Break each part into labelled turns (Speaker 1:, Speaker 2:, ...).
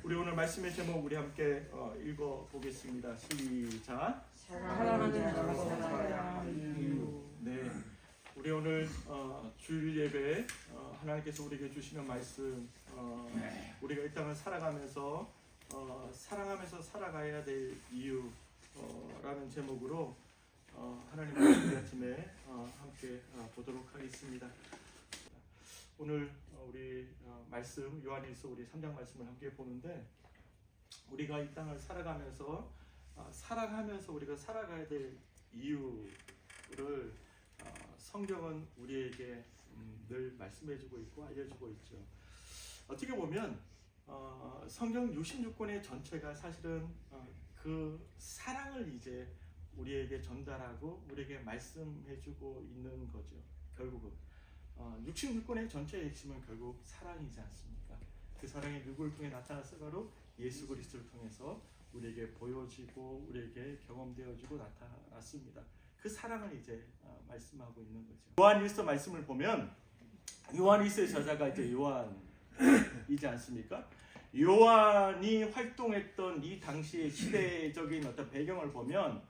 Speaker 1: 우리 오늘 말씀의 제목 우리 함께 읽어 보겠습니다. 시작.
Speaker 2: 사랑하는 사랑.
Speaker 1: 네, 우리 오늘 주일 예배 하나님께서 우리에게 주시는 말씀, 우리가 이 땅을 살아가면서 사랑하면서 살아가야 될 이유라는 제목으로 하나님 말씀 아침에 함께 보도록 하겠습니다. 오늘 우리 말씀 요한일서 우리 3장 말씀을 함께 보는데, 우리가 이 땅을 살아가면서 사랑하면서 우리가 살아가야 될 이유를 성경은 우리에게 늘 말씀해주고 있고 알려주고 있죠. 어떻게 보면 성경 66권의 전체가 사실은 그 사랑을 이제 우리에게 전달하고 우리에게 말씀해주고 있는 거죠. 결국은 66권의 전체의 핵심은 결국 사랑이지 않습니까? 그 사랑이 누구를 통해 나타났을까? 바로 예수 그리스도를 통해서 우리에게 보여지고 우리에게 경험되어지고 나타났습니다. 그 사랑을 이제 말씀하고 있는 거죠. 요한일서 말씀을 보면 요한일서의 저자가 이제 요한이지 않습니까? 요한이 활동했던 이 당시의 시대적인 어떤 배경을 보면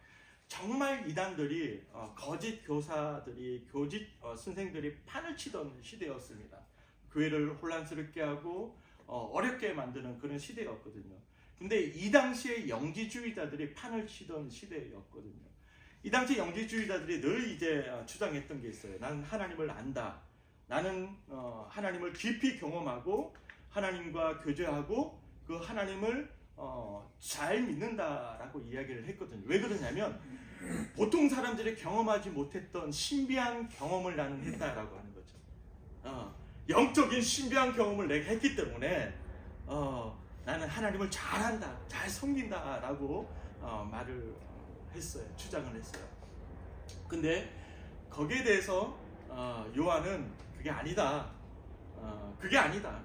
Speaker 1: 정말 이단들이 거짓 교사들이 거짓 선생들이 판을 치던 시대였습니다. 교회를 혼란스럽게 하고 어렵게 만드는 그런 시대였거든요. 근데 이 당시에 영지주의자들이 판을 치던 시대였거든요. 이 당시 영지주의자들이 늘 이제 주장했던 게 있어요. 나는 하나님을 안다. 나는 하나님을 깊이 경험하고 하나님과 교제하고 그 하나님을 잘 믿는다라고 이야기를 했거든요. 왜 그러냐면 보통 사람들이 경험하지 못했던 신비한 경험을 나는 했다라고 하는 거죠. 영적인 신비한 경험을 내가 했기 때문에 나는 하나님을 잘 안다, 잘 섬긴다라고 말을 했어요. 주장을 했어요. 근데 거기에 대해서 요한은 그게 아니다. 그게 아니다.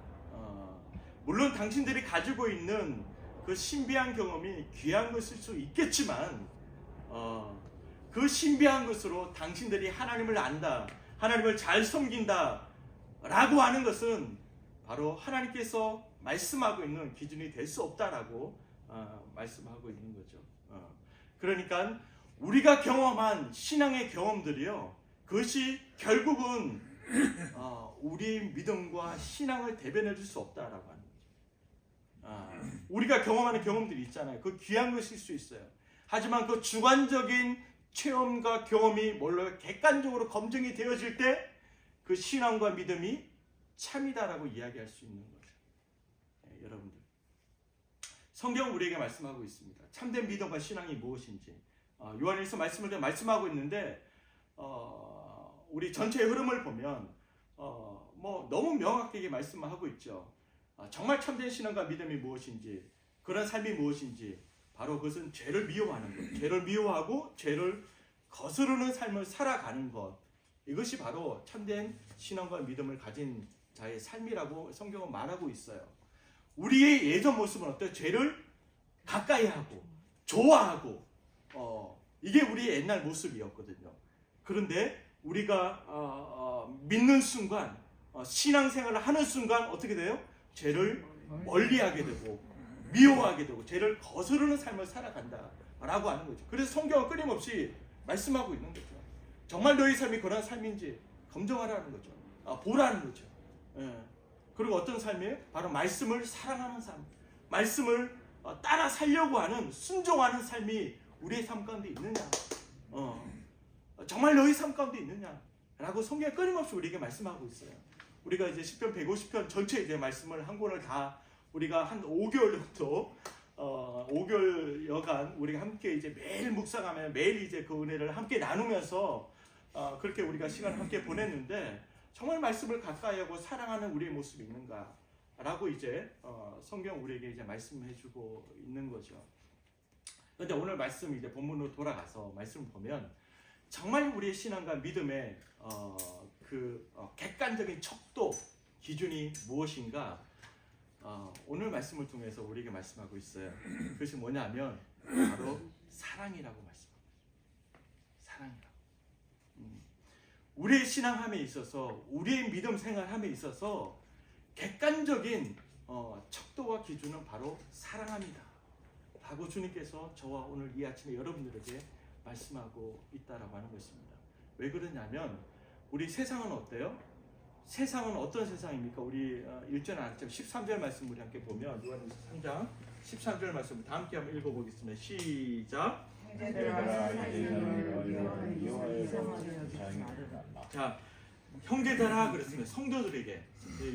Speaker 1: 물론 당신들이 가지고 있는 그 신비한 경험이 귀한 것일 수 있겠지만 그 신비한 것으로 당신들이 하나님을 안다, 하나님을 잘 섬긴다 라고 하는 것은 바로 하나님께서 말씀하고 있는 기준이 될 수 없다라고 말씀하고 있는 거죠. 그러니까 우리가 경험한 신앙의 경험들이요, 그것이 결국은 우리의 믿음과 신앙을 대변해 줄 수 없다라고 하는 거죠. 우리가 경험하는 경험들이 있잖아요. 그 귀한 것일 수 있어요. 하지만 그 주관적인 체험과 경험이 물론 객관적으로 검증이 되어질 때 그 신앙과 믿음이 참이다라고 이야기할 수 있는 거죠. 여러분들, 성경 우리에게 말씀하고 있습니다. 참된 믿음과 신앙이 무엇인지 요한일서 말씀을 말씀하고 있는데, 우리 전체의 흐름을 보면 뭐 너무 명확하게 말씀하고 있죠. 정말 참된 신앙과 믿음이 무엇인지, 그런 삶이 무엇인지, 바로 그것은 죄를 미워하는 것, 죄를 미워하고 죄를 거스르는 삶을 살아가는 것, 이것이 바로 참된 신앙과 믿음을 가진 자의 삶이라고 성경은 말하고 있어요. 우리의 예전 모습은 어때요? 죄를 가까이 하고 좋아하고 이게 우리의 옛날 모습이었거든요. 그런데 우리가 믿는 순간, 신앙생활을 하는 순간 어떻게 돼요? 죄를 멀리하게 되고 미워하게 되고 죄를 거스르는 삶을 살아간다라고 하는 거죠. 그래서 성경은 끊임없이 말씀하고 있는 거죠. 정말 너희 삶이 그런 삶인지 검증하라는 거죠. 보라는 거죠. 그리고 어떤 삶이에요? 바로 말씀을 사랑하는 삶, 말씀을 따라 살려고 하는, 순종하는 삶이 우리의 삶 가운데 있느냐, 정말 너희 삶 가운데 있느냐라고 성경이 끊임없이 우리에게 말씀하고 있어요. 우리가 이제 시편 150편 전체 이제 말씀을 한 권을 다 우리가 한 5개월 정도 5개월여간 우리가 함께 이제 매일 묵상하며 매일 이제 그 은혜를 함께 나누면서 그렇게 우리가 시간을 함께 보냈는데, 정말 말씀을 가까이 하고 사랑하는 우리의 모습이 있는가라고 이제 성경 우리에게 이제 말씀해주고 있는 거죠. 그런데 오늘 말씀 이제 본문으로 돌아가서 말씀을 보면 정말 우리의 신앙과 믿음의 객관적인 척도 기준이 무엇인가, 오늘 말씀을 통해서 우리에게 말씀하고 있어요. 그것이 뭐냐면 바로 사랑이라고 말씀합니다. 사랑이라고. 우리의 신앙함에 있어서, 우리의 믿음 생활함에 있어서 객관적인 척도와 기준은 바로 사랑합니다 라고 주님께서 저와 오늘 이 아침에 여러분들에게 말씀하고 있다라고 하는 것입니다. 왜 그러냐면 우리 세상은 어때요? 세상은 어떤 세상입니까? 우리 1절 안점 13절 말씀 우리 함께 보면 요한일서 3장 13절 말씀 다 함께 한번 읽어보겠습니다. 시작. 자, 형제들아 그랬습니다. 성도들에게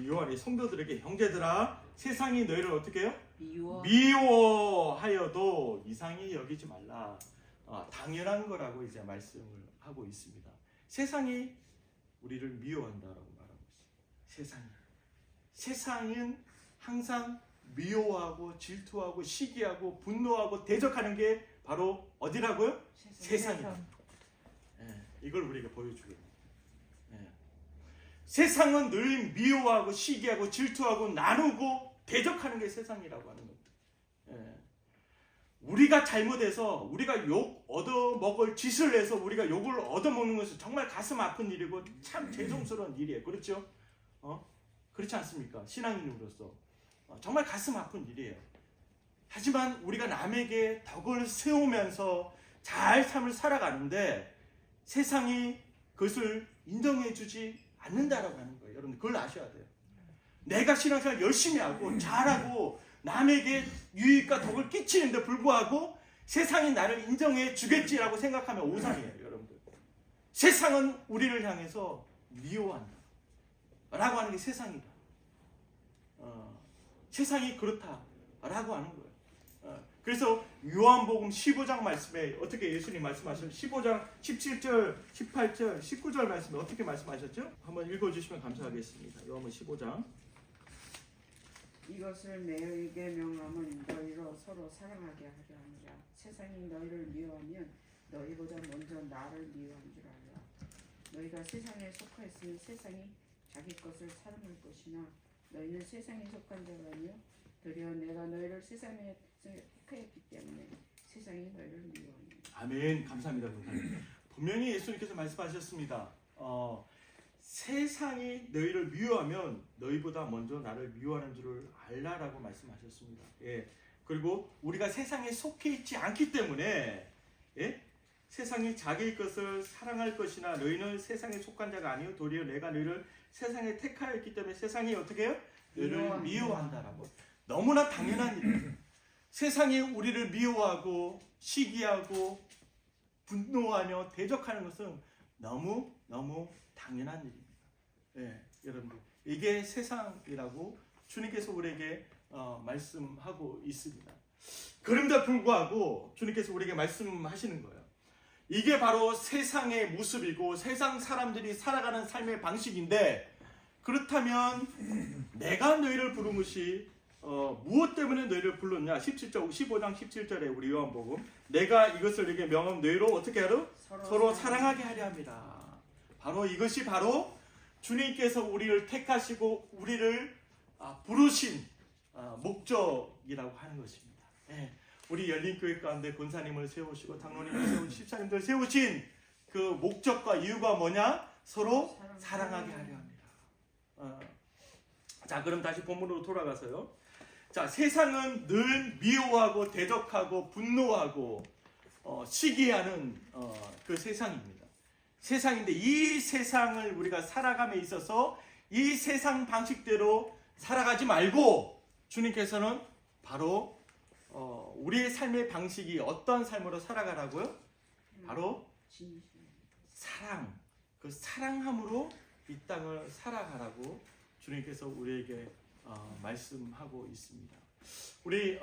Speaker 1: 요한이 성도들에게 형제들아 세상이 너희를 어떻게 해요? 미워하여도 이상히 여기지 말라. 당연한 거라고 이제 말씀을 하고 있습니다. 세상이 우리를 미워한다라고 말하고 있습니다. 세상은 항상 미워하고 질투하고 시기하고 분노하고 대적하는 게 바로 어디라고요? 세상이다. 이걸 우리가 보여주고 있습니다. 세상은 늘 미워하고 시기하고 질투하고 나누고 대적하는 게 세상이라고 하는 겁니다. 우리가 잘못해서 우리가 욕 얻어먹을 짓을 해서 우리가 욕을 얻어먹는 것은 정말 가슴 아픈 일이고 참 죄송스러운 일이에요. 그렇죠? 그렇지 않습니까? 신앙인으로서 정말 가슴 아픈 일이에요. 하지만 우리가 남에게 덕을 세우면서 잘 삶을 살아가는데 세상이 그것을 인정해주지 않는다라고 하는 거예요. 여러분 그걸 아셔야 돼요. 내가 신앙생활 열심히 하고 잘하고 남에게 유익과 덕을 끼치는데 불구하고 세상이 나를 인정해 주겠지라고 생각하면 오산이에요. 여러분들 세상은 우리를 향해서 미워한다 라고 하는 게 세상이다. 세상이 그렇다라고 하는 거예요. 그래서 요한복음 15장 말씀에 어떻게 예수님 말씀하셨죠? 15장 17절, 18절, 19절 말씀에 어떻게 말씀하셨죠? 한번 읽어주시면 감사하겠습니다. 요한복음 15장.
Speaker 2: 이것을 너희에게 명함은 너희로 서로 사랑하게 하려 함이라. 세상이 너희를 미워하면 너희보다 먼저 나를 미워한 줄 알라. 너희가 세상에 속하였으니 세상이 자기 것을 사랑할 것이나 너희는 세상에 속한 자가 아니요 도리어 내가 너희를 세상에 택하였기 때문에 세상이 너희를 미워합니다.
Speaker 1: 아멘. 감사합니다. 분명히 예수님께서 말씀하셨습니다. 세상이 너희를 미워하면 너희보다 먼저 나를 미워하는 줄을 알라라고 말씀하셨습니다. 그리고 우리가 세상에 속해 있지 않기 때문에 세상이 자기 것을 사랑할 것이나 너희는 세상에 속한 자가 아니요 도리어 내가 너희를 세상에 택하였기 때문에 세상이 어떻게 해요? 너희를 미워한다라고. 너무나 당연한 일이에요. 세상이 우리를 미워하고 시기하고 분노하며 대적하는 것은 너무 당연한 일입니다. 여러분들 이게 세상이라고 주님께서 우리에게 말씀하고 있습니다. 그럼에도 불구하고 주님께서 우리에게 말씀하시는 거예요. 이게 바로 세상의 모습이고 세상 사람들이 살아가는 삶의 방식인데 그렇다면 내가 너희를 부른 것이 무엇 때문에 너희를 불렀냐? 15장 17절에 우리 요한복음 내가 이것을 너희에게 명함 너희로 어떻게 하려? 서로 사랑하게 하려 합니다. 바로 이것이 바로 주님께서 우리를 택하시고 우리를 부르신 목적이라고 하는 것입니다. 우리 열린교회 가운데 권사님을 세우시고 장로님을 세우시고 집사님들 세우신 그 목적과 이유가 뭐냐? 서로 사랑하게 하려 합니다. 자, 그럼 다시 본문으로 돌아가서요. 자, 세상은 늘 미워하고 대적하고 분노하고 시기하는 그 세상입니다. 세상인데 이 세상을 우리가 살아감에 있어서 이 세상 방식대로 살아가지 말고 주님께서는 바로 우리의 삶의 방식이 어떤 삶으로 살아가라고요? 바로 사랑, 그 사랑함으로 이 땅을 살아가라고 주님께서 우리에게 말씀하고 있습니다. 우리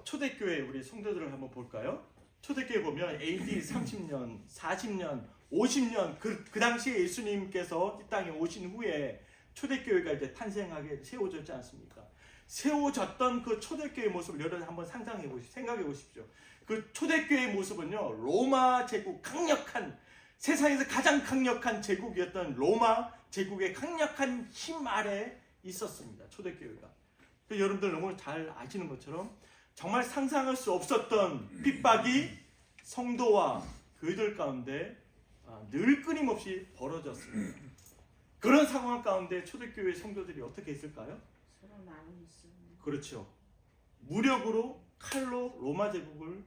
Speaker 1: 초대교회 우리 성도들을 한번 볼까요? 초대교회 보면 AD 30년, 40년, 50년 그 당시에 예수님께서 이 땅에 오신 후에 초대교회가 이제 탄생하게 세워졌지 않습니까? 세워졌던 그 초대교회의 모습을 여러분 한번 상상해 보십시오. 생각해 보십시오. 그 초대교회의 모습은요, 로마 제국 강력한 세상에서 가장 강력한 제국이었던 로마 제국의 강력한 힘 아래 있었습니다. 초대교회가. 여러분들 너무 잘 아시는 것처럼 정말 상상할 수 없었던 핍박이 성도와 그들 가운데 늘 끊임없이 벌어졌습니다. 그런 상황 가운데 초대교회 성도들이 어떻게 했을까요?
Speaker 2: 서로 나누었어요.
Speaker 1: 그렇죠. 무력으로 칼로 로마 제국을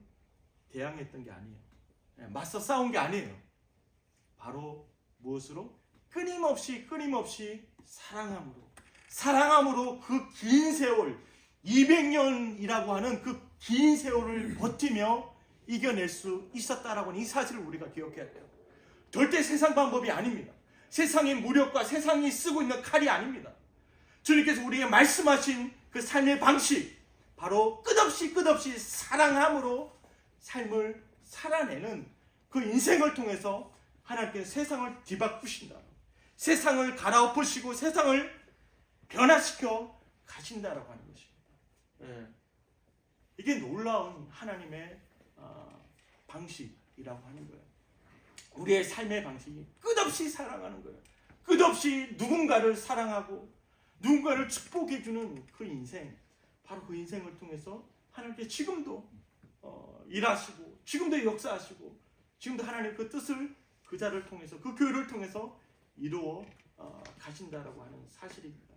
Speaker 1: 대항했던 게 아니에요. 맞서 싸운 게 아니에요. 바로 무엇으로? 끊임없이 사랑함으로 그 긴 세월 200년이라고 하는 그 긴 세월을 버티며 이겨낼 수 있었다라고 하는 이 사실을 우리가 기억해야 돼요. 절대 세상 방법이 아닙니다. 세상의 무력과 세상이 쓰고 있는 칼이 아닙니다. 주님께서 우리에게 말씀하신 그 삶의 방식, 바로 끝없이 사랑함으로 삶을 살아내는 그 인생을 통해서 하나님께서 세상을 뒤바꾸신다. 세상을 갈아엎으시고 세상을 변화시켜 가신다라고 하는 것입니다. 이게 놀라운 하나님의 방식이라고 하는 거예요. 우리의 삶의 방식이 끝없이 사랑하는 거예요. 끝없이 누군가를 사랑하고 누군가를 축복해 주는 그 인생, 바로 그 인생을 통해서 하나님께 지금도 일하시고 지금도 역사하시고 지금도 하나님 그 뜻을 그 자를 통해서 그 교회를 통해서 이루어 가신다라고 하는 사실입니다.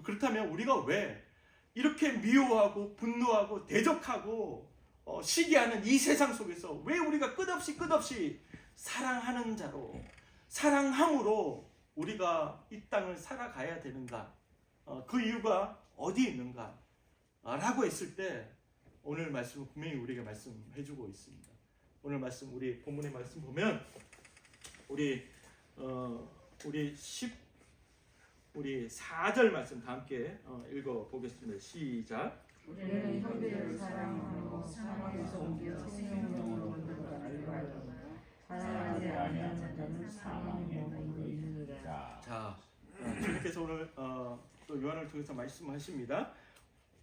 Speaker 1: 그렇다면 우리가 왜 이렇게 미워하고 분노하고 대적하고 시기하는 이 세상 속에서 왜 우리가 끝없이 사랑하는 자로 사랑함으로 우리가 이 땅을 살아가야 되는가? 그 이유가 어디 있는가? 라고 했을 때 오늘 말씀은 분명히 우리에게 말씀해주고 있습니다. 오늘 말씀, 우리 본문의 말씀 보면 우리 4절 말씀 다 함께 읽어보겠습니다. 시작.
Speaker 2: 우리는 형제를 사랑하고 사랑에서 옮겨 생명으로 만들어 알고 사랑하지 아니하는 자는 사망에 머물러 있느니라.
Speaker 1: 자, 주님께서 오늘 또 요한을 통해서 말씀하십니다.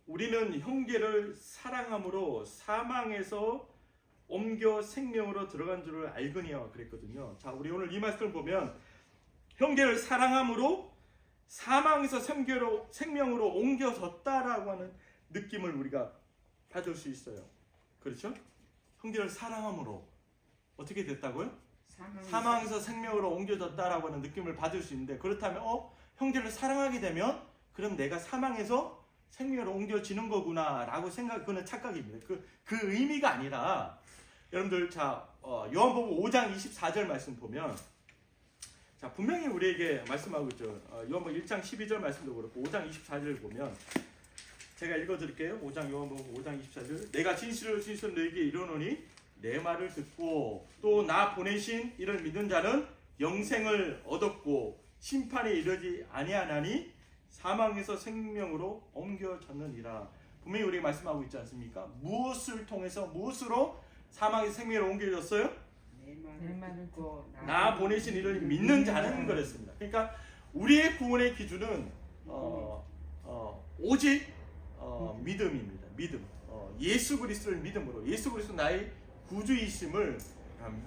Speaker 1: 우리는 형제를 사랑함으로 사망에서 옮겨 생명으로 들어간 줄을 알거니와 그랬거든요. 자, 우리 오늘 이 말씀을 보면 형제를 사랑함으로 사망에서 생명으로 옮겨졌다라고 하는 느낌을 우리가 받을 수 있어요. 그렇죠? 형제를 사랑함으로 어떻게 됐다고요? 사망에서 생명으로 옮겨졌다라고 하는 느낌을 받을 수 있는데, 그렇다면 형제를 사랑하게 되면 그럼 내가 사망에서 생명으로 옮겨지는 거구나 라고 그거는 착각입니다. 그 의미가 아니라, 여러분들 자 요한복음 5장 24절 말씀 보면, 자 분명히 우리에게 말씀하고 있죠. 요한복음 1장 12절 말씀도 그렇고 5장 24절을 보면 제가 읽어드릴게요. 요한복음 5장 24절. 내가 진실로 너에게 이르노니 내 말을 듣고 또 나 보내신 이를 믿는 자는 영생을 얻었고 심판에 이르지 아니하나니 사망에서 생명으로 옮겨졌느니라. 분명히 우리가 말씀하고 있지 않습니까? 무엇으로 사망에서 생명으로 옮겨졌어요?
Speaker 2: 내 말을 듣고
Speaker 1: 나 보내신 이를 믿는 자는 그랬습니다. 그러니까 우리의 구원의 기준은 오직 믿음입니다. 믿음. 예수 그리스도를 믿음으로, 예수 그리스도 나의 구주이심을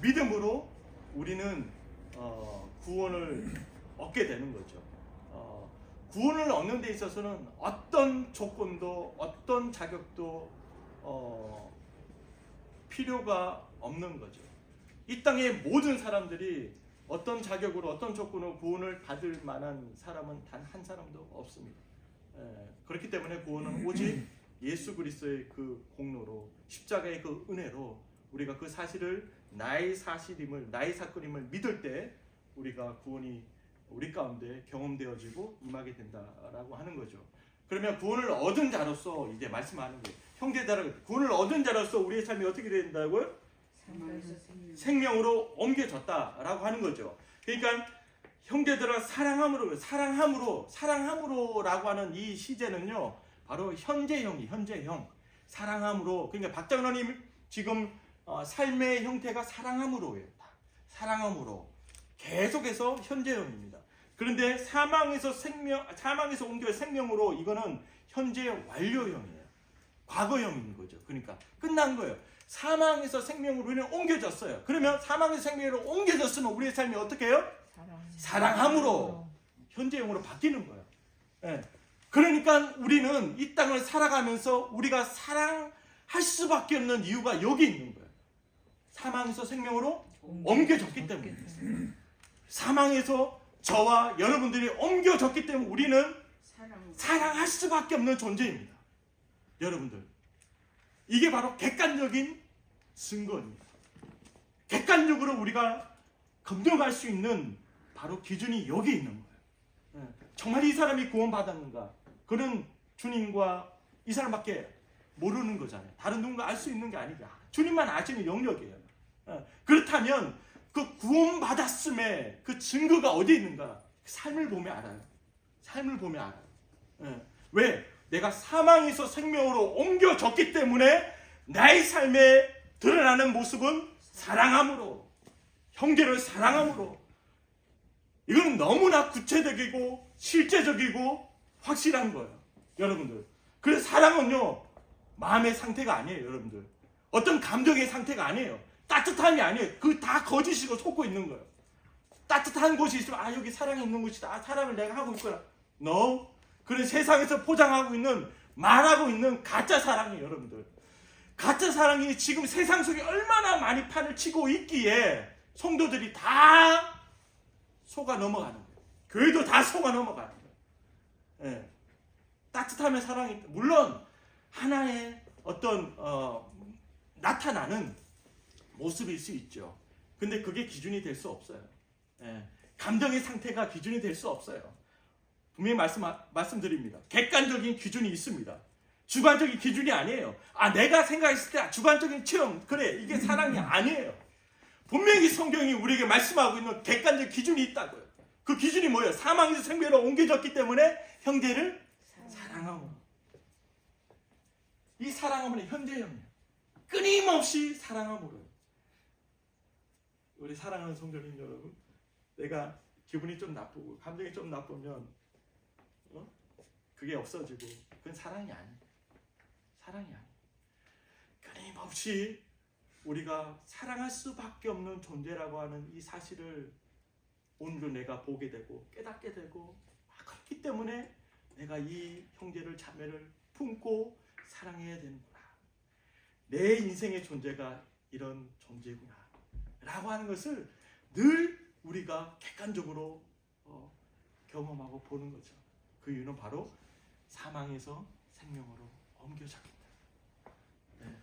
Speaker 1: 믿음으로 우리는 구원을 얻게 되는 거죠. 구원을 얻는 데 있어서는 어떤 조건도 어떤 자격도 필요가 없는 거죠. 이 땅의 모든 사람들이 어떤 자격으로 어떤 조건으로 구원을 받을 만한 사람은 단 한 사람도 없습니다. 그렇기 때문에 구원은 오직 예수 그리스도의 그 공로로, 십자가의 그 은혜로 우리가 그 사실을 나의 사건임을 믿을 때 우리가 구원이 우리 가운데 경험되어지고 임하게 된다라고 하는 거죠. 그러면 구원을 얻은 자로서 이제 말씀하는 거예요. 형제들아, 구원을 얻은 자로서 우리의 삶이 어떻게 된다고요? 생명으로 옮겨졌다라고 하는 거죠. 그러니까 형제들아 사랑함으로라고 하는 이 시제는요, 바로 현재형. 사랑함으로. 그러니까 박장로님 지금 삶의 형태가 사랑함으로예요. 사랑함으로. 계속해서 현재형입니다. 그런데 사망에서 옮겨 생명으로, 이거는 현재 완료형이에요. 과거형인 거죠. 그러니까 끝난 거예요. 사망에서 생명으로 우리는 옮겨졌어요. 그러면 사망에서 생명으로 옮겨졌으면 우리의 삶이 어떻게 해요? 사랑함으로 현재형으로 바뀌는 거예요. 네. 그러니까 우리는 이 땅을 살아가면서 우리가 사랑할 수밖에 없는 이유가 여기 있는 거예요. 사망에서 생명으로 옮겨졌기 때문에. 사망에서 저와 여러분들이 옮겨졌기 때문에 우리는 사랑할 수밖에 없는 존재입니다. 여러분들, 이게 바로 객관적인 증거입니다. 객관적으로 우리가 검증할 수 있는 바로 기준이 여기 있는 거예요. 정말 이 사람이 구원받았는가? 그는 주님과 이 사람밖에 모르는 거잖아요. 다른 누군가 알 수 있는 게 아니라 주님만 아시는 영역이에요. 그렇다면 그 구원받았음의 그 증거가 어디 있는가? 삶을 보면 알아요. 삶을 보면 알아요. 왜? 내가 사망에서 생명으로 옮겨졌기 때문에 나의 삶에 드러나는 모습은 사랑함으로, 형제를 사랑함으로. 이건 너무나 구체적이고 실제적이고 확실한 거예요, 여러분들. 그래서 사랑은요, 마음의 상태가 아니에요, 여러분들. 어떤 감정의 상태가 아니에요. 따뜻함이 아니에요. 그 다 거짓이고 속고 있는 거예요. 따뜻한 곳이 있으면 여기 사랑이 있는 곳이다. 사랑을 내가 하고 있구나. No. 그런 세상에서 포장하고 있는, 말하고 있는 가짜 사랑이에요, 여러분들. 가짜 사랑이 지금 세상 속에 얼마나 많이 판을 치고 있기에 성도들이 다 속아 넘어가는 거예요. 교회도 다 속아 넘어가는 거예요. 따뜻함의 사랑이, 물론 하나의 어떤 나타나는 모습일 수 있죠. 근데 그게 기준이 될 수 없어요. 감정의 상태가 기준이 될 수 없어요. 분명히 말씀드립니다. 객관적인 기준이 있습니다. 주관적인 기준이 아니에요. 내가 생각했을 때 주관적인 체험, 그래, 이게 사랑이 아니에요. 분명히 성경이 우리에게 말씀하고 있는 객관적 기준이 있다고요. 그 기준이 뭐예요? 사망에서 생명으로 옮겨졌기 때문에 형제를 사랑하고. 이 사랑함은 현재형이에요. 끊임없이 사랑함으로. 우리 사랑하는 성도님 여러분, 내가 기분이 좀 나쁘고 감정이 좀 나쁘면 그게 없어지고, 그건 사랑이 아니에요. 사랑이 아니에요. 끊임없이 우리가 사랑할 수밖에 없는 존재라고 하는 이 사실을 오늘도 내가 보게 되고 깨닫게 되고, 그렇기 때문에 내가 이 형제를 자매를 품고 사랑해야 되는구나. 내 인생의 존재가 이런 존재구나 라고 하는 것을 늘 우리가 객관적으로 경험하고 보는 거죠. 그 이유는 바로 사망에서 생명으로 옮겨졌기 때문에.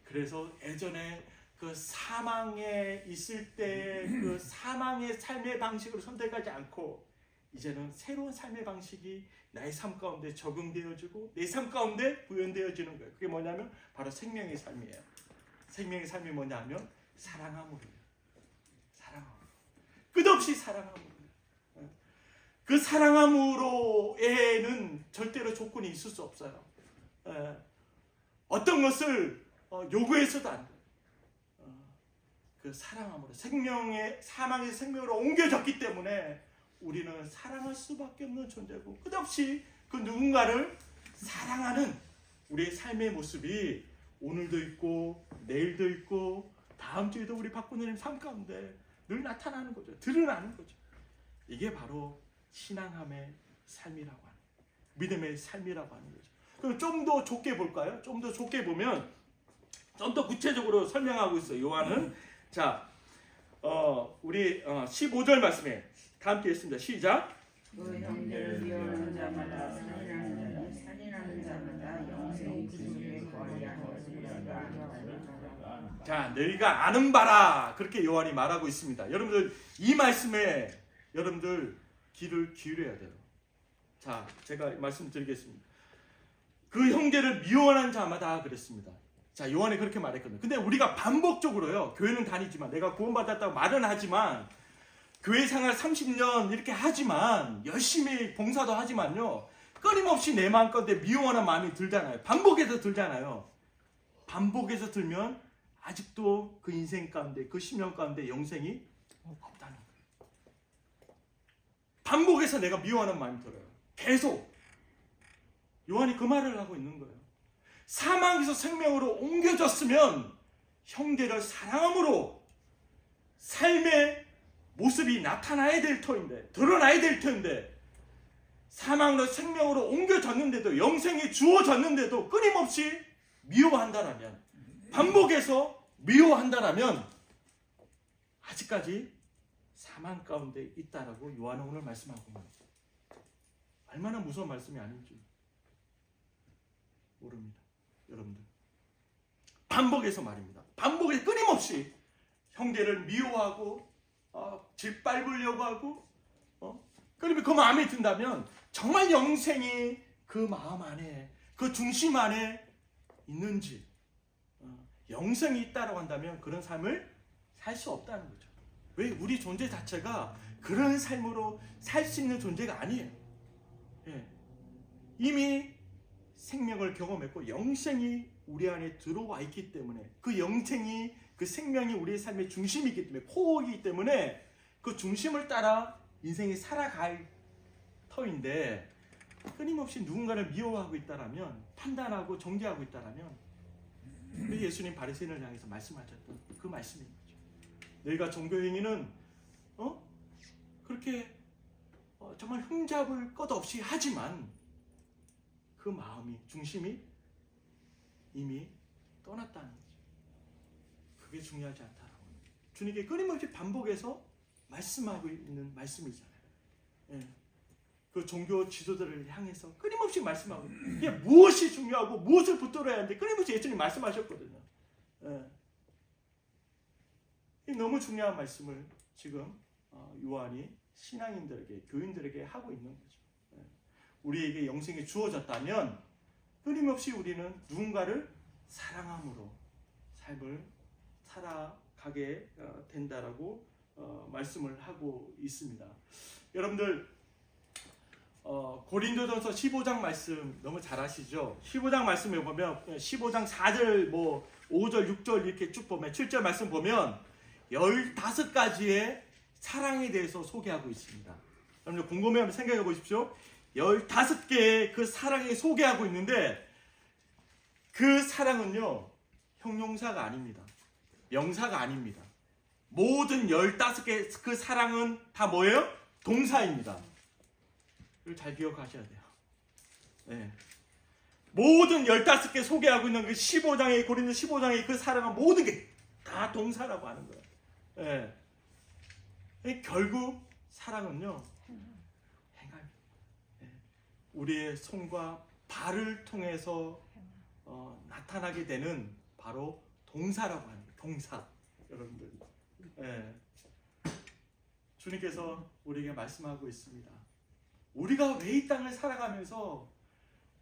Speaker 1: 그래서 예전에 그 사망에 있을 때 그 사망의 삶의 방식을 선택하지 않고 이제는 새로운 삶의 방식이 나의 삶 가운데 적용되어지고 내 삶 가운데 구현되어지는 거예요. 그게 뭐냐면 바로 생명의 삶이에요. 생명의 삶이 뭐냐면 사랑함으로요. 사랑함으로. 끝없이 사랑함으로. 그 사랑함으로에는 절대로 조건이 있을 수 없어요. 어떤 것을 요구해서도 안 돼요. 그 사랑함으로, 사망의 생명으로 옮겨졌기 때문에 우리는 사랑할 수밖에 없는 존재고, 끝없이 그 누군가를 사랑하는 우리의 삶의 모습이 오늘도 있고 내일도 있고 다음 주에도 우리 박군님 삶 가운데 늘 나타나는 거죠. 드러나는 거죠. 이게 바로 신앙함의 삶이라고 하는, 믿음의 삶이라고 하는 거죠. 그럼 좀 더 좁게 볼까요? 좀 더 좁게 보면 좀 더 구체적으로 설명하고 있어요. 요한은 자, 우리 15절 말씀에 다 함께 했습니다. 시작.
Speaker 2: 그 형제를 미워하는 자마다 살인하는 자마다 영생의 구속에 거하지 않으리라.
Speaker 1: 자, 너희가 아는 바라, 그렇게 요한이 말하고 있습니다. 여러분들 이 말씀에 여러분들 귀를 기울여야 돼요. 자, 제가 말씀드리겠습니다. 그 형제를 미워하는 자마다 그랬습니다. 자, 요한이 그렇게 말했거든요. 근데 우리가 반복적으로요, 교회는 다니지만, 내가 구원받았다고 말은 하지만, 교회 생활 30년 이렇게 하지만, 열심히 봉사도 하지만요, 끊임없이 내 마음 가운데 미워하는 마음이 들잖아요. 반복해서 들잖아요. 반복해서 들면 아직도 그 인생 가운데, 그 심령 가운데 영생이 없다는 거예요. 반복해서 내가 미워하는 마음이 들어요. 계속. 요한이 그 말을 하고 있는 거예요. 사망에서 생명으로 옮겨졌으면 형제를 사랑함으로 삶의 모습이 나타나야 될 터인데, 드러나야 될 텐데, 사망으로 생명으로 옮겨졌는데도, 영생이 주어졌는데도 끊임없이 미워한다라면, 반복해서 미워한다라면 아직까지 사망 가운데 있다라고 요한은 오늘 말씀하고 있습니다. 얼마나 무서운 말씀이 아닌지 모릅니다. 여러분들 반복해서 말입니다. 반복해서 끊임없이 형제를 미워하고 짓밟으려고 하고 그러면 그 마음에 든다면 정말 영생이 그 마음 안에 그 중심 안에 있는지 영생이 있다라고 한다면 그런 삶을 살 수 없다는 거죠. 왜? 우리 존재 자체가 그런 삶으로 살 수 있는 존재가 아니에요. 예. 이미 생명을 경험했고 영생이 우리 안에 들어와 있기 때문에 그 영생이 그 생명이 우리의 삶의 중심이기 때문에 코어이기 때문에 그 중심을 따라 인생이 살아갈 터인데 끊임없이 누군가를 미워하고 있다라면 판단하고 정죄하고 있다라면 예수님 바리새인을 향해서 말씀하셨던 그 말씀인 거죠. 너희가 종교 행위는 그렇게 정말 흠잡을 것 없이 하지만 그 마음이 중심이 이미 떠났다는 거죠. 그게 중요하지 않다라고 주님께 끊임없이 반복해서 말씀하고 있는 말씀이잖아요. 예. 그 종교 지도자를 향해서 끊임없이 말씀하고 이게 무엇이 중요하고 무엇을 붙들어야 하는데 끊임없이 예수님 말씀하셨거든요. 예. 이 너무 중요한 말씀을 지금 요한이 신앙인들에게 교인들에게 하고 있는 거죠. 예. 우리에게 영생이 주어졌다면 끊임없이 우리는 누군가를 사랑함으로 삶을 살아가게 된다라고 말씀을 하고 있습니다. 여러분들 고린도전서 15장 말씀 너무 잘 아시죠? 15장 말씀에 보면 15장 4절 5절 6절 이렇게 쭉 보면 7절 말씀 보면 15가지의 사랑에 대해서 소개하고 있습니다. 여러분들 궁금해하면 생각해 보십시오. 15개의 그 사랑에 소개하고 있는데 그 사랑은요 형용사가 아닙니다. 명사가 아닙니다. 모든 15개 그 사랑은 다 뭐예요? 동사입니다. 이걸 잘 기억하셔야 돼요. 네. 모든 15개 소개하고 있는 그 15장의 고린도 15장의 그 사랑은 모든 게 다 동사라고 하는 거예요. 네. 결국 사랑은요 행함입니다. 네. 우리의 손과 발을 통해서 나타나게 되는 바로 동사라고 합니다. 동사. 여러분들 주님께서 우리에게 말씀하고 있습니다. 우리가 왜 이 땅을 살아가면서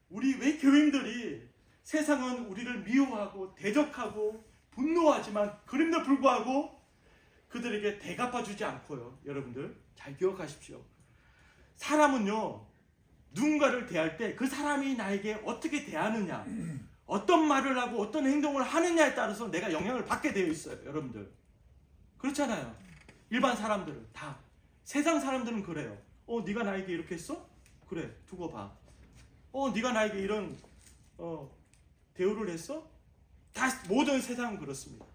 Speaker 1: 우리 왜 교인들이 세상은 우리를 미워하고 대적하고 분노하지만 그럼에도 불구하고 그들에게 대갚아주지 않고요. 여러분들 잘 기억하십시오. 사람은요 누군가를 대할 때 그 사람이 나에게 어떻게 대하느냐 어떤 말을 하고 어떤 행동을 하느냐에 따라서 내가 영향을 받게 되어 있어요. 여러분들 그렇잖아요. 일반 사람들은 다 세상 사람들은 그래요. 네가 나에게 이렇게 했어? 그래 두고 봐. 네가 나에게 이런 대우를 했어? 다 모든 세상은 그렇습니다.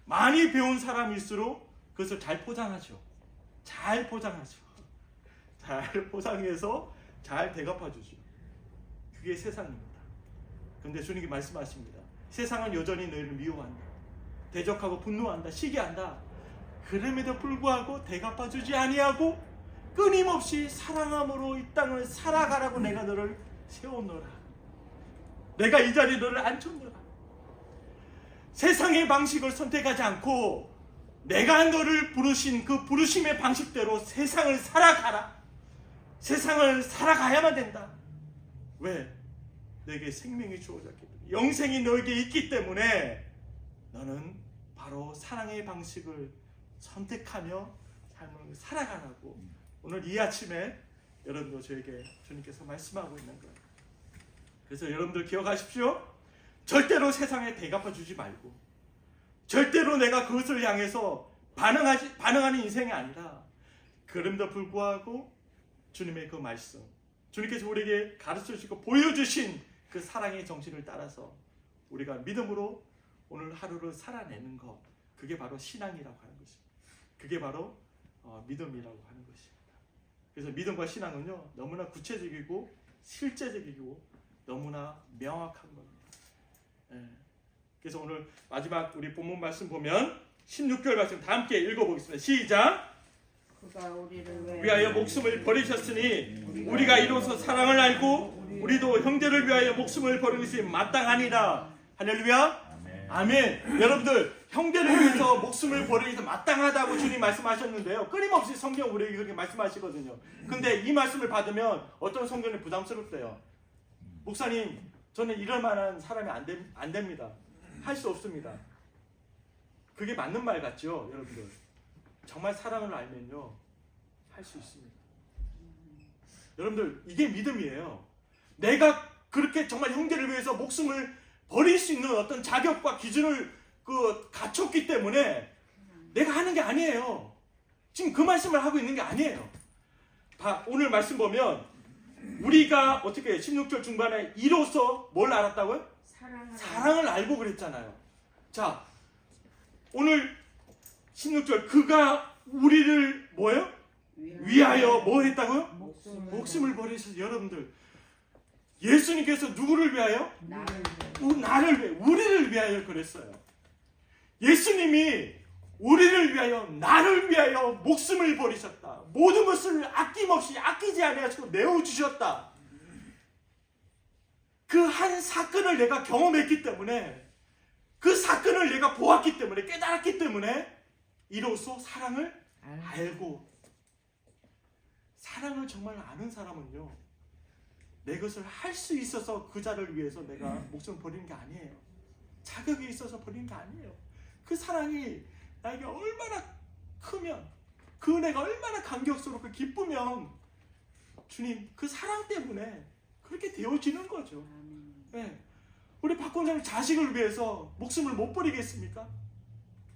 Speaker 1: 많이 배운 사람일수록 그것을 잘 포장하죠. 잘 포장하죠. 잘 포장해서 잘 대갚아주죠. 그게 세상입니다. 그런데 주님이 말씀하십니다. 세상은 여전히 너희를 미워한다. 대적하고 분노한다. 시기한다. 그럼에도 불구하고 대갚아주지 아니하고 끊임없이 사랑함으로 이 땅을 살아가라고 내가 너를 세워놓으라. 내가 이 자리에 너를 앉혀놓으라. 세상의 방식을 선택하지 않고 내가 너를 부르신 그 부르심의 방식대로 세상을 살아가라. 세상을 살아가야만 된다. 왜? 내게 생명이 주어졌기 때문에 영생이 너에게 있기 때문에 너는 바로 사랑의 방식을 선택하며 삶을 살아가라고 오늘 이 아침에 여러분도 저에게 주님께서 말씀하고 있는 거예요. 그래서 여러분들 기억하십시오. 절대로 세상에 대갚아주지 말고 절대로 내가 그것을 향해서 반응하는 인생이 아니라 그럼에도 불구하고 주님의 그 말씀 주님께서 우리에게 가르쳐주시고 보여주신 그 사랑의 정신을 따라서 우리가 믿음으로 오늘 하루를 살아내는 것 그게 바로 신앙이라고 하는 것입니다. 그게 바로 믿음이라고 하는 것입니다. 그래서 믿음과 신앙은요 너무나 구체적이고 실제적이고 너무나 명확한 겁니다. 그래서 오늘 마지막 우리 본문 말씀 보면 16절 말씀 다 함께 읽어보겠습니다. 시작!
Speaker 2: 그가 우리를
Speaker 1: 위하여 목숨을 버리셨으니 우리가 이로써 사랑을 알고 우리도 형제를 위하여 목숨을 버리는 것이 마땅하니라. 할렐루야. 아멘. 여러분들, 형제를 위해서 목숨을 버리는 것이 마땅하다고 주님 말씀하셨는데요, 끊임없이 성경 우리에게 그렇게 말씀하시거든요. 근데 이 말씀을 받으면 어떤 성경이 부담스럽대요. 목사님, 저는 이럴 만한 사람이 안 됩니다. 할 수 없습니다. 그게 맞는 말 같죠, 여러분들? 정말 사랑을 알면요, 할 수 있습니다. 여러분들, 이게 믿음이에요. 내가 그렇게 정말 형제를 위해서 목숨을 버릴 수 있는 어떤 자격과 기준을 갖췄기 때문에 내가 하는 게 아니에요. 지금 그 말씀을 하고 있는 게 아니에요. 오늘 말씀 보면 우리가 어떻게 16절 중반에 이로써 뭘 알았다고요? 사랑을 알고 그랬잖아요. 자, 오늘 16절, 그가 우리를 뭐예요? 위하여 뭐 했다고요? 목숨을 버리셔서. 여러분들, 예수님께서 누구를 위하여? 나를 위하여, 우리를 위하여 그랬어요. 예수님이 우리를 위하여, 나를 위하여 목숨을 버리셨다. 모든 것을 아낌없이, 아끼지 아니하시고 내어주셨다. 그 한 사건을 내가 경험했기 때문에, 그 사건을 내가 보았기 때문에, 깨달았기 때문에 이로써 사랑을 알고, 사랑을 정말 아는 사람은요, 내 것을 할 수 있어서 그 자를 위해서 내가 목숨을 버리는 게 아니에요. 자격이 있어서 버리는 게 아니에요. 그 사랑이 나에게 얼마나 크면, 그 은혜가 얼마나 감격스럽고 기쁘면 주님 그 사랑 때문에 그렇게 되어지는 거죠. 네. 우리 박 권사님 자식을 위해서 목숨을 못 버리겠습니까?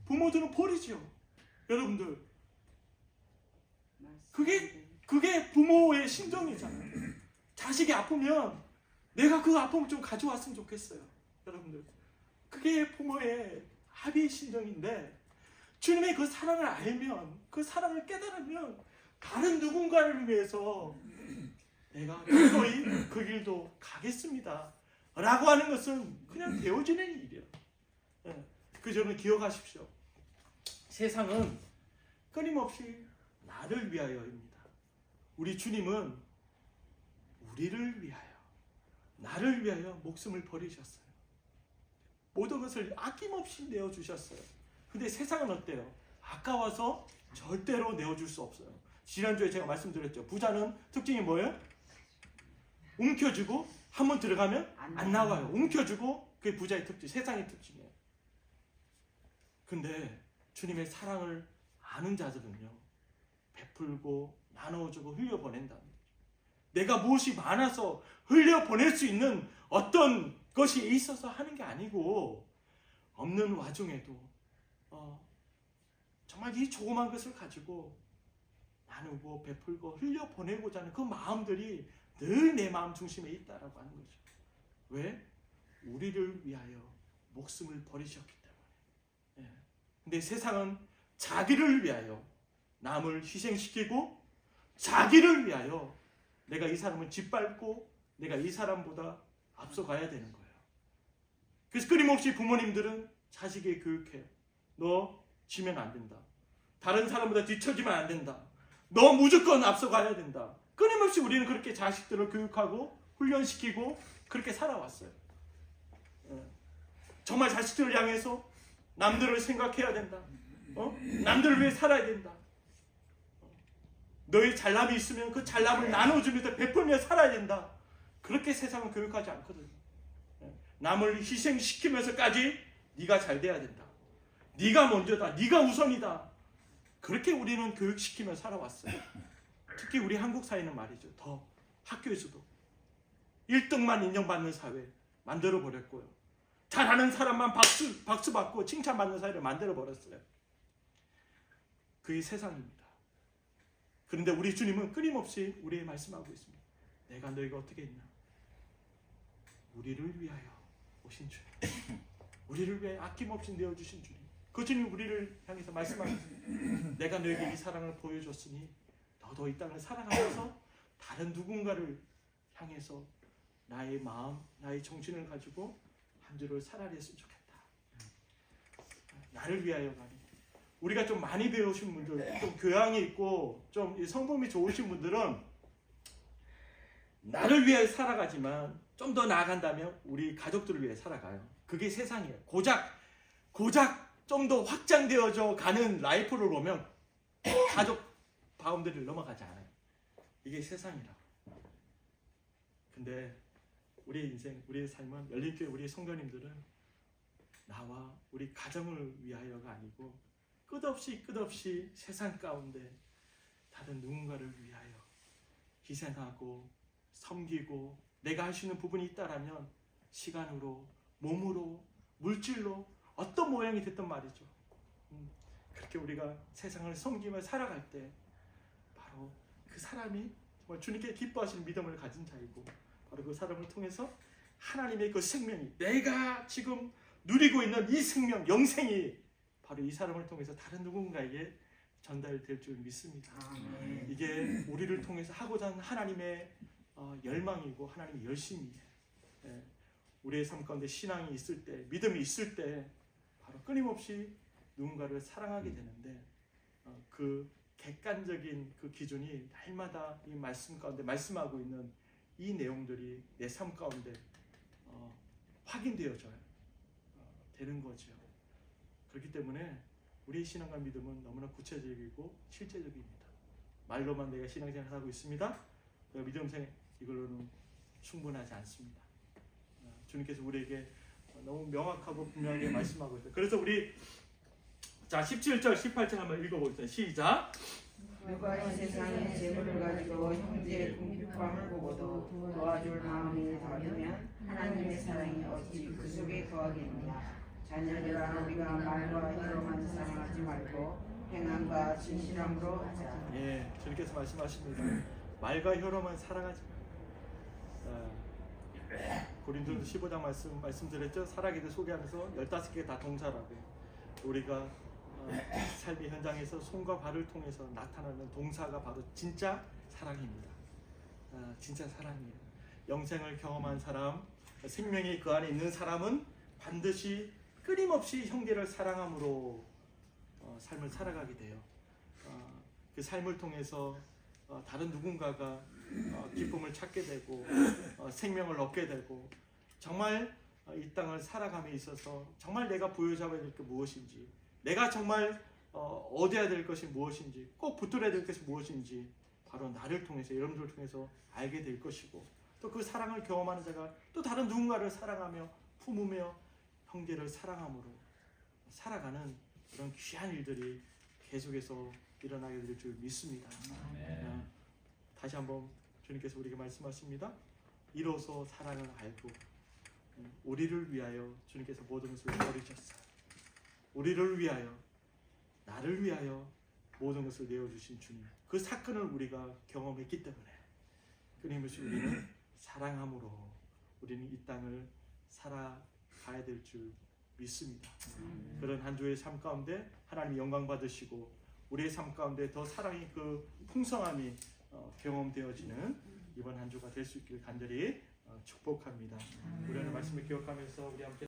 Speaker 1: 부모들은 버리죠. 여러분들, 그게 부모의 심정이잖아요. 자식이 아프면 내가 그 아픔을 좀 가져왔으면 좋겠어요. 여러분들, 그게 부모의 합의의 심정인데, 주님의 그 사랑을 알면, 그 사랑을 깨달으면 다른 누군가를 위해서 내가 기꺼이 그 길도 가겠습니다 라고 하는 것은 그냥 되어지는 일이에요. 그 점을 기억하십시오. 세상은 끊임없이 나를 위하여입니다. 우리 주님은 우리를 위하여, 나를 위하여 목숨을 버리셨어요. 모든 것을 아낌없이 내어주셨어요. 근데 세상은 어때요? 아까워서 절대로 내어줄 수 없어요. 지난주에 제가 말씀드렸죠. 부자는 특징이 뭐예요? 움켜쥐고 한번 들어가면 안 나와요. 움켜쥐고, 그게 부자의 특징, 세상의 특징이에요. 근데 주님의 사랑을 아는 자들은요, 베풀고 나눠주고 흘려보낸다는 거죠. 내가 무엇이 많아서 흘려보낼 수 있는 어떤 것이 있어서 하는 게 아니고, 없는 와중에도 정말 이 조그만 것을 가지고 나누고 베풀고 흘려보내고자 하는 그 마음들이 늘 내 마음 중심에 있다라고 하는 거죠. 왜? 우리를 위하여 목숨을 버리셨기 때문에. 근데 세상은 자기를 위하여 남을 희생시키고, 자기를 위하여 내가 이 사람을 짓밟고 내가 이 사람보다 앞서가야 되는 거예요. 그래서 끊임없이 부모님들은 자식에게 교육해요. 너 지면 안 된다. 다른 사람보다 뒤처지면 안 된다. 너 무조건 앞서가야 된다. 끊임없이 우리는 그렇게 자식들을 교육하고 훈련시키고 그렇게 살아왔어요. 정말 자식들을 향해서 남들을 생각해야 된다. 남들을 위해 살아야 된다. 너의 잘남이 있으면 그 잘남을 나눠주면서 베풀며 살아야 된다. 그렇게 세상은 교육하지 않거든요. 남을 희생시키면서까지 네가 잘 돼야 된다. 네가 먼저다. 네가 우선이다. 그렇게 우리는 교육시키며 살아왔어요. 특히 우리 한국 사회는 말이죠. 더 학교에서도 1등만 인정받는 사회 만들어버렸고요. 잘하는 사람만 박수 받고 칭찬받는 사회를 만들어버렸어요. 그게 세상입니다. 그런데 우리 주님은 끊임없이 우리에게 말씀하고 있습니다. 내가 너희가 어떻게 했나? 우리를 위하여 오신 주님, 우리를 위하여 아낌없이 내어주신 주님, 그 주님 우리를 향해서 말씀하고 있습니다. 내가 너에게 이 사랑을 보여줬으니 너도 이 땅을 살아가면서 다른 누군가를 향해서 나의 마음, 나의 정신을 가지고 한 주를 살아냈으면 좋겠다. 나를 위하여가 아니고 우리가 좀 많이 배우신 분들, 좀 교양이 있고 좀 성품이 좋으신 분들은 나를 위해 살아가지만 좀 더 나아간다면 우리 가족들을 위해 살아가요. 그게 세상이에요. 고작 좀 더 확장되어져 가는 라이프를 보면 가족 바운드리를 넘어가지 않아요. 이게 세상이라고. 근데 우리의 인생, 우리의 삶은 열린교회 우리 성도님들은 나와 우리 가정을 위하여가 아니고 끝없이 세상 가운데 다른 누군가를 위하여 희생하고 섬기고 내가 할 수 있는 부분이 있다라면 시간으로, 몸으로, 물질로 어떤 모양이 됐든 말이죠. 그렇게 우리가 세상을 섬기며 살아갈 때 바로 그 사람이 정말 주님께 기뻐하시는 믿음을 가진 자이고 바로 그 사람을 통해서 하나님의 그 생명이 내가 지금 누리고 있는 이 생명, 영생이 바로 이 사람을 통해서 다른 누군가에게 전달될 줄 믿습니다. 이게 우리를 통해서 하고자 하는 하나님의 열망이고 하나님의 열심이에요. 우리의 삶 가운데 신앙이 있을 때, 믿음이 있을 때 바로 끊임없이 누군가를 사랑하게 되는데 그 객관적인 그 기준이 날마다 이 말씀 가운데 말씀하고 있는 이 내용들이 내 삶 가운데 확인되어져요. 되는 거죠. 그렇기 때문에 우리의 신앙과 믿음은 너무나 구체적이고 실제적입니다. 말로만 내가 신앙생활을 하고 있습니다. 내가 믿음생 이걸로는 충분하지 않습니다. 주님께서 우리에게 너무 명확하고 분명하게 말씀하고 있어요. 그래서 우리 자 17절 18절 한번 읽어보겠습니다. 시작.
Speaker 2: 누가 이 세상의 재물을 가지고 형제의 궁핍함을 보고도 도와줄 마음이 덜하면 하나님의 사랑이 어찌 그 속에 거하겠느냐. 자녀들아 우리가 말과 혀로만 사랑하지 말고 행함과 진실함으로 하자.
Speaker 1: 예, 주님께서 말씀하십니다. 말과 혀로만 사랑하지 말고. 고린도서 15장 말씀드렸죠. 살아계를 소개하면서 15개 다 동사라고. 우리가 삶의 현장에서 손과 발을 통해서 나타나는 동사가 바로 진짜 사랑입니다. 진짜 사랑이에요. 영생을 경험한 사람, 생명이 그 안에 있는 사람은 반드시 끊임없이 형제를 사랑함으로 삶을 살아가게 돼요. 그 삶을 통해서 다른 누군가가 기쁨을 찾게 되고 생명을 얻게 되고 정말 이 땅을 살아감에 있어서 정말 내가 부여잡아야 될 게 무엇인지, 내가 정말 얻어야 될 것이 무엇인지, 꼭 붙들어야 될 것이 무엇인지 바로 나를 통해서, 여러분들을 통해서 알게 될 것이고, 또 그 사랑을 경험하는 자가 또 다른 누군가를 사랑하며 품으며 형제를 사랑함으로 살아가는 그런 귀한 일들이 계속해서 일어나게 될 줄 믿습니다. 다시 한번 주님께서 우리에게 말씀하십니다. 이로써 사랑을 알고 우리를 위하여 주님께서 모든 것을 버리셨어요. 우리를 위하여, 나를 위하여 모든 것을 내어주신 주님, 그 사건을 우리가 경험했기 때문에 끊임없이 우리는 사랑함으로 우리는 이 땅을 살아가야 될 줄 믿습니다. 그런 한 주의 삶 가운데 하나님이 영광 받으시고 우리의 삶 가운데 더 사랑의 그 풍성함이 경험되어지는 이번 한 주가 될 수 있길 간절히 축복합니다. 우리 오늘 말씀을 기억하면서 우리 함께